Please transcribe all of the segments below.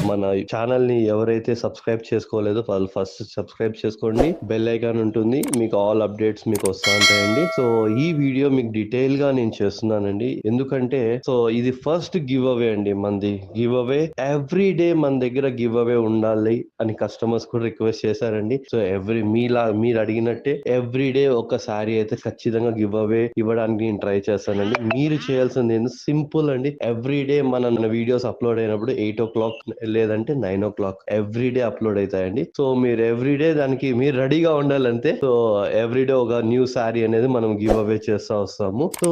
మన ఛానల్ ని ఎవరైతే సబ్స్క్రైబ్ చేసుకోలేదో వాళ్ళు ఫస్ట్ సబ్స్క్రైబ్ చేసుకోండి. బెల్ ఐకాన్ ఉంటుంది, మీకు ఆల్ అప్డేట్స్ మీకు వస్తూ ఉంటాయండి. సో ఈ వీడియో మీకు డీటెయిల్ గా నేను చేస్తున్నానండి, ఎందుకంటే సో ఇది ఫస్ట్ గివ్ అవే అండి. మనది గివ్ అవే ఎవ్రీ డే మన దగ్గర గివ్ అవే ఉండాలి అని కస్టమర్స్ కూడా రిక్వెస్ట్ చేశారండి. సో మీరు అడిగినట్టే ఎవ్రీ డే ఒక శారీ అయితే ఖచ్చితంగా గివ్ అవే ఇవ్వడానికి నేను ట్రై చేస్తానండి. మీరు చేయాల్సింది సింపుల్ అండి. ఎవ్రీ డే మన వీడియోస్ అప్లోడ్ అయినప్పుడు 8 o'clock లేదంటే 9 o'clock ఎవ్రీ డే అప్లోడ్ అవుతాయండి. సో మీరు ఎవ్రీ డే దానికి మీరు రెడీగా ఉండాలంటే. సో ఎవ్రీ డే ఒక న్యూ శారీ అనేది మనం గివ్ అవే చేస్తా వస్తాము. సో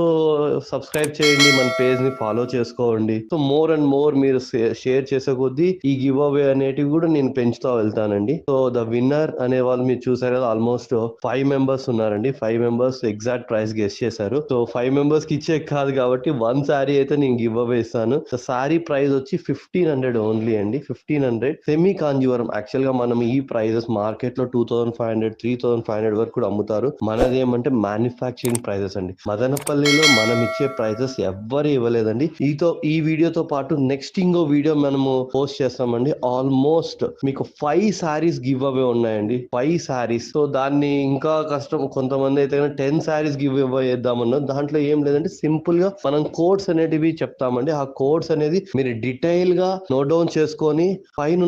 సబ్స్క్రైబ్ చేయండి, మన పేజ్ ని ఫాలో చేసుకోండి. సో మోర్ అండ్ మోర్ మీరు షేర్ చేసే కొద్దీ ఈ గివ్ అవే అనేటివి కూడా నేను పెంచుతా వెళ్తానండి. సో ద విన్నర్ అనే వాళ్ళు మీరు చూసారు కదా, ఆల్మోస్ట్ 5 మెంబర్స్ ఉన్నారండి. 5 మెంబర్స్ ఎగ్జాక్ట్ ప్రైస్ గెస్ చేశారు. సో 5 మెంబర్స్ కి ఇచ్చే కాదు కాబట్టి 1 శారీ అయితే నేను గివ్ అవే ఇస్తాను. సో శారీ ప్రైస్ వచ్చి 1500 ఓన్లీ అండి. 1500 సెమీ కాంజీవరం. యాక్చువల్ గా మనం ఈ ప్రైజెస్ మార్కెట్ లో 2500 3500 వరకు కూడా అమ్ముతారు. మనది ఏమంటే మ్యానుఫ్యాక్చరింగ్ ప్రైజెస్ అండి. మదనపల్లిలో మనం ఇచ్చే ప్రైజెస్ ఎవ్వరు ఇవ్వలేదండి. ఈ వీడియోతో పాటు నెక్స్ట్ ఇంకో వీడియో మనము పోస్ట్ చేస్తామండి. ఆల్మోస్ట్ మీకు 5 శారీస్ గివ్ అవే ఉన్నాయండి. 5 శారీస్. సో దాన్ని ఇంకా కష్టం. కొంతమంది అయితే 10 శారీస్ గివ్ అవే చేద్దామన్నా దాంట్లో ఏం లేదంటే సింపుల్ గా మనం కోడ్స్ అనేటివి చెప్తామండి. ఆ కోడ్స్ అనేది మీరు డీటెయిల్ గా నోట్ డౌన్ చేసుకొని పైన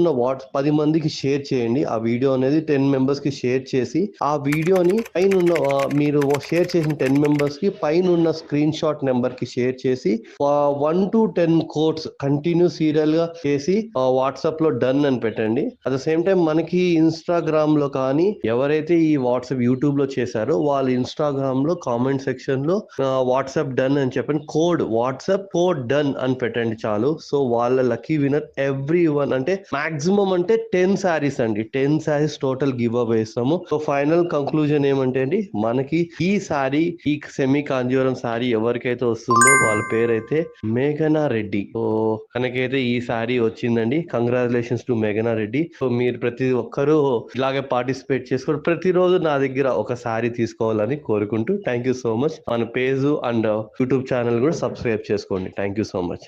10 మందికి షేర్ చేయండి. ఆ వీడియో అనేది 10 మెంబర్స్ కి షేర్ చేసి ఆ వీడియోని పైన మీరు షేర్ చేసిన 10 మెంబర్స్ కి పైన స్క్రీన్ షాట్ నెంబర్ కి షేర్ చేసి 1 to 10 కోడ్స్ కంటిన్యూ సీరియల్ గా చేసి వాట్సాప్ లో డన్ అని పెట్టండి. అట్ ద సేమ్ టైం మనకి ఇన్స్టాగ్రామ్ లో కానీ ఎవరైతే ఈ వాట్సాప్ యూట్యూబ్ లో చేశారో వాళ్ళ ఇన్స్టాగ్రామ్ లో కామెంట్ సెక్షన్ లో వాట్సాప్ డన్ అని చెప్పండి. వాట్సాప్ కోడ్ డన్ అని పెట్టండి చాలు. సో వాళ్ళ లక్కీ విన్నర్ ఎవ్రీ వన్. అంటే మాక్సిమం అంటే 10 శారీస్ అండి. 10 శారీస్ టోటల్ గివ్ అవే ఇస్తాము. సో ఫైనల్ కంక్లూజన్ ఏమంటే అండి, మనకి ఈ శారీ, ఈ సెమీ కాంజీవరం శారీ ఎవరికైతే వస్తుందో వాళ్ళ పేరైతే మేఘనా రెడ్డి. సో తనకైతే ఈ శారీ వచ్చిందండి. కంగ్రాచులేషన్స్ టు మేఘనా రెడ్డి. సో మీరు ప్రతి ఒక్కరూ ఇలాగే పార్టిసిపేట్ చేసుకొని ప్రతిరోజు నా దగ్గర ఒక శారీ తీసుకోవాలని కోరుకుంటూ థ్యాంక్ యూ సో మచ్. మన పేజ్ అండ్ యూట్యూబ్ ఛానల్ కూడా సబ్స్క్రైబ్ చేసుకోండి. Thank you so much.